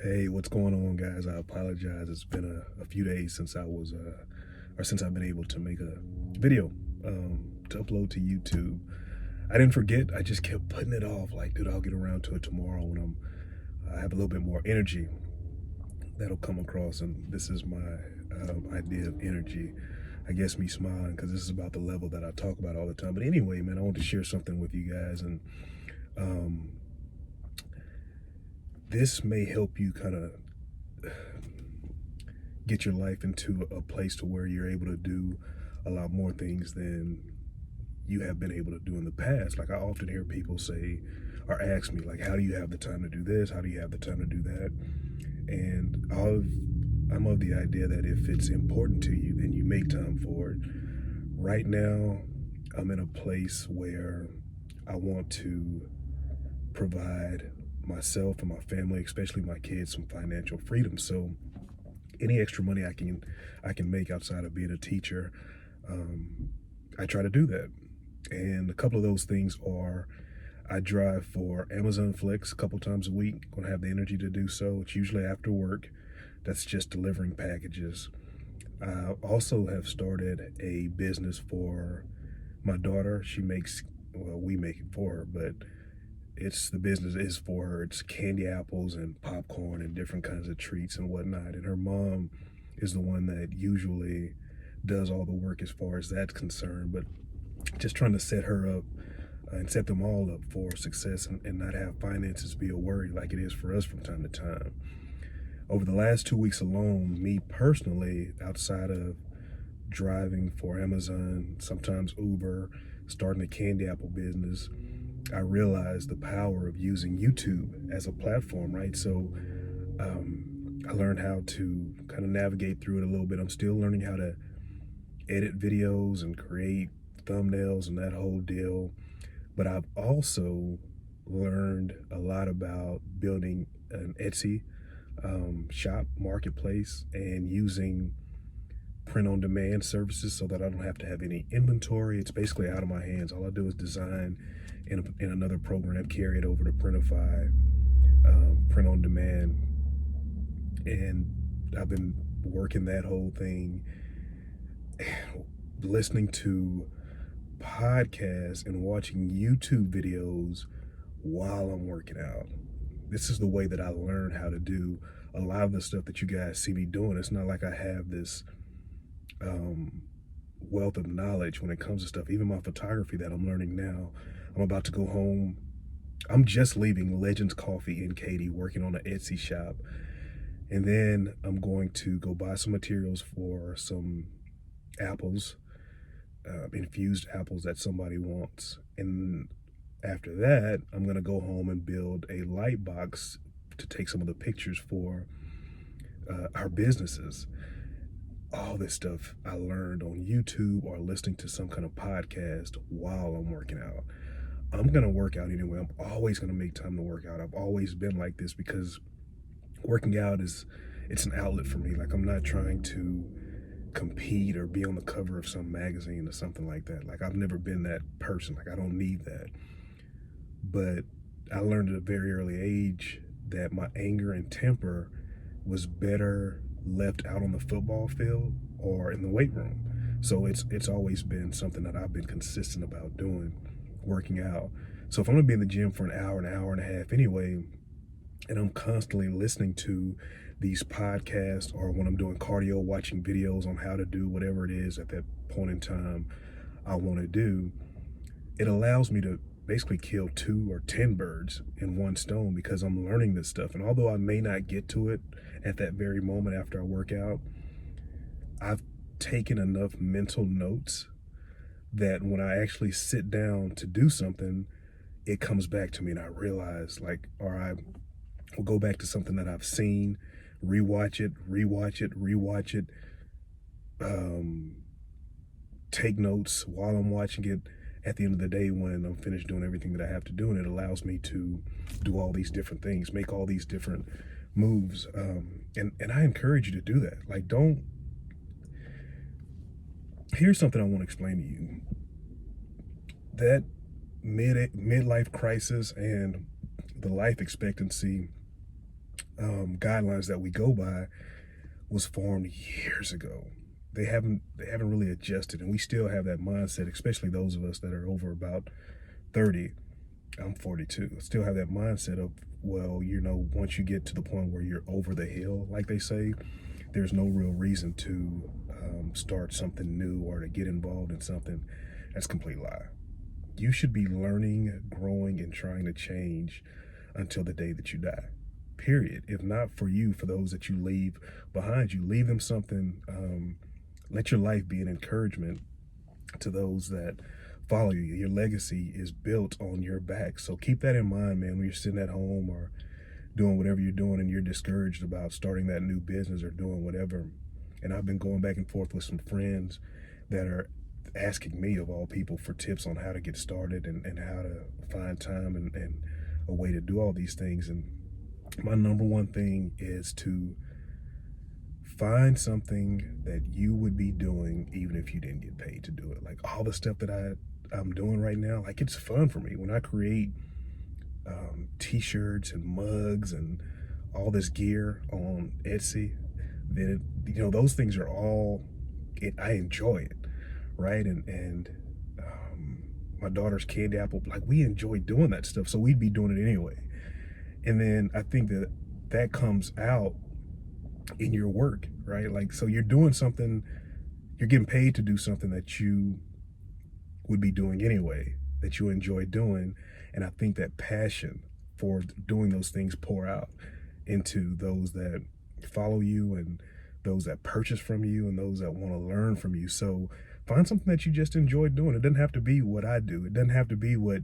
Hey, what's going on, guys? I apologize. It's been a few days since since I've been able to make a video to upload to YouTube. I didn't forget. I just kept putting it off. Like, dude, I'll get around to it tomorrow when I have a little bit more energy that'll come across. And this is my idea of energy. I guess me smiling because this is about the level that I talk about all the time. But anyway, man, I want to share something with you guys, and um, this may help you kind of get your life into a place to where you're able to do a lot more things than you have been able to do in the past. Like, I often hear people say or ask me, like, how do you have the time to do this? How do you have the time to do that? And I'm of the idea that if it's important to you, then you make time for it. Right now, I'm in a place where I want to provide myself and my family, especially my kids, some financial freedom. So any extra money I can make outside of being a teacher, I try to do that. And a couple of those things are, I drive for Amazon Flex a couple times a week when I have the energy to do so. It's usually after work. That's just delivering packages. I also have started a business for my daughter. She makes, well, we make it for her, but the business is for her. It's candy apples and popcorn and different kinds of treats and whatnot. And her mom is the one that usually does all the work as far as that's concerned. But just trying to set her up and set them all up for success, and not have finances be a worry like it is for us from time to time. Over the last 2 weeks alone, me personally, outside of driving for Amazon, sometimes Uber, starting a candy apple business, I realized the power of using YouTube as a platform, right? So I learned how to kind of navigate through it a little bit. I'm still learning how to edit videos and create thumbnails and that whole deal. But I've also learned a lot about building an Etsy shop marketplace and using print on demand services so that I don't have to have any inventory. It's basically out of my hands. All I do is design in another program, carry it over to Printify, print on demand. And I've been working that whole thing, listening to podcasts and watching YouTube videos while I'm working out. This is the way that I learned how to do a lot of the stuff that you guys see me doing. It's not like I have this wealth of knowledge when it comes to stuff. Even my photography that I'm learning now, I'm about to go home. I'm just leaving Legends Coffee in Katy, working on an Etsy shop. And then I'm going to go buy some materials for some apples, infused apples that somebody wants. And after that, I'm going to go home and build a light box to take some of the pictures for our businesses. All this stuff I learned on YouTube or listening to some kind of podcast while I'm working out. I'm going to work out anyway. I'm always going to make time to work out. I've always been like this because working out it's an outlet for me. Like, I'm not trying to compete or be on the cover of some magazine or something like that. Like, I've never been that person. Like, I don't need that. But I learned at a very early age that my anger and temper was better left out on the football field or in the weight room. So it's always been something that I've been consistent about doing, working out. So if I'm gonna be in the gym for an hour and a half anyway, and I'm constantly listening to these podcasts, or when I'm doing cardio, watching videos on how to do whatever it is at that point in time I want to do, it allows me to basically kill 2 or 10 birds in one stone, because I'm learning this stuff. And although I may not get to it at that very moment after I work out, I've taken enough mental notes that when I actually sit down to do something, it comes back to me and I realize, like, or I will go back to something that I've seen, rewatch it, take notes while I'm watching it. At the end of the day, when I'm finished doing everything that I have to do, and it allows me to do all these different things, make all these different moves. And I encourage you to do that. Like, here's something I want to explain to you. That midlife crisis and the life expectancy guidelines that we go by was formed years ago. They haven't really adjusted, and we still have that mindset, especially those of us that are over about 30. I'm 42. Still have that mindset of, well, once you get to the point where you're over the hill, like they say, there's no real reason to start something new or to get involved in something. That's a complete lie. You should be learning, growing, and trying to change until the day that you die. Period. If not for you, for those that you leave behind you, leave them something. Let your life be an encouragement to those that follow you. Your legacy is built on your back. So keep that in mind, man, when you're sitting at home or doing whatever you're doing and you're discouraged about starting that new business or doing whatever. And I've been going back and forth with some friends that are asking me, of all people, for tips on how to get started and how to find time and a way to do all these things. And my number one thing is to find something that you would be doing even if you didn't get paid to do it. Like all the stuff that I'm doing right now, like it's fun for me when I create t-shirts and mugs and all this gear on Etsy. Then those things are all I enjoy it, right? And my daughter's candy apple, like we enjoy doing that stuff, so we'd be doing it anyway. And then I think that comes out in your work, right? Like, so you're doing something, you're getting paid to do something that you would be doing anyway, that you enjoy doing. And I think that passion for doing those things pour out into those that follow you and those that purchase from you and those that want to learn from you. So find something that you just enjoy doing. It doesn't have to be what I do. It doesn't have to be what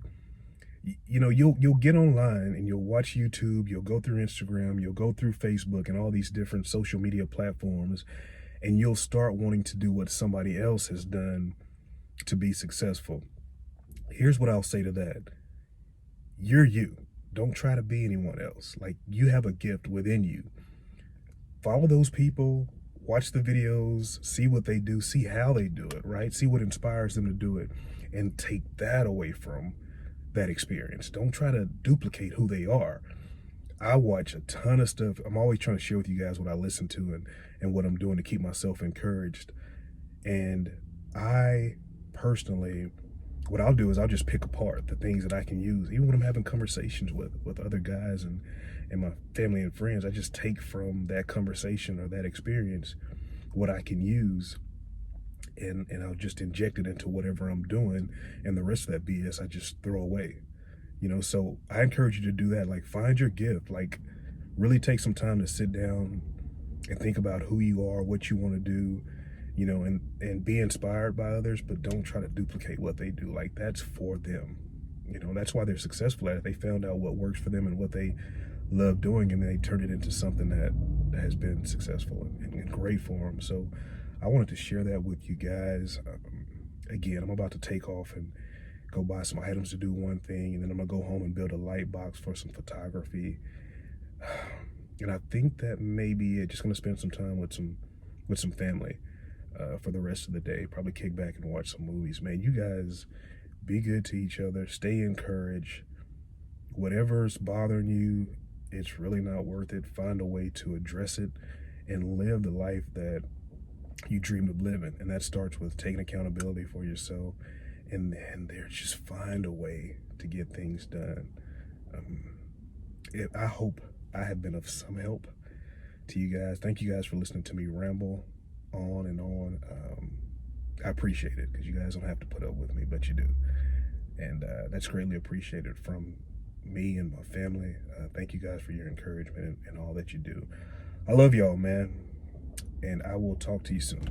you'll get online and you'll watch YouTube, you'll go through Instagram, you'll go through Facebook and all these different social media platforms, and you'll start wanting to do what somebody else has done to be successful. Here's what I'll say to that. You're you. Don't try to be anyone else. Like, you have a gift within you. Follow those people, watch the videos, see what they do, see how they do it, right? See what inspires them to do it, and take that away from that experience. Don't try to duplicate who they are. I watch a ton of stuff. I'm always trying to share with you guys what I listen to and what I'm doing to keep myself encouraged. And I personally, what I'll do is I'll just pick apart the things that I can use. Even when I'm having conversations with other guys and my family and friends, I just take from that conversation or that experience what I can use, and I'll just inject it into whatever I'm doing, and the rest of that BS I just throw away. So I encourage you to do that. Like, find your gift. Like, really take some time to sit down and think about who you are, what you want to do, and be inspired by others, but don't try to duplicate what they do. Like, that's for them. That's why they're successful at it. They found out what works for them and what they love doing, and they turned it into something that has been successful and great for them. So I wanted to share that with you guys. Again, I'm about to take off and go buy some items to do one thing, and then I'm gonna go home and build a light box for some photography. And I think that maybe just gonna spend some time with some family for the rest of the day. Probably kick back and watch some movies. Man, you guys be good to each other. Stay encouraged. Whatever's bothering you, it's really not worth it. Find a way to address it and live the life that you dreamed of living. And that starts with taking accountability for yourself, and then just find a way to get things done. I hope I have been of some help to you guys. Thank you guys for listening to me ramble on and on. I appreciate it, because you guys don't have to put up with me, but you do. And that's greatly appreciated from me and my family. Thank you guys for your encouragement and all that you do. I love y'all, man. And I will talk to you soon.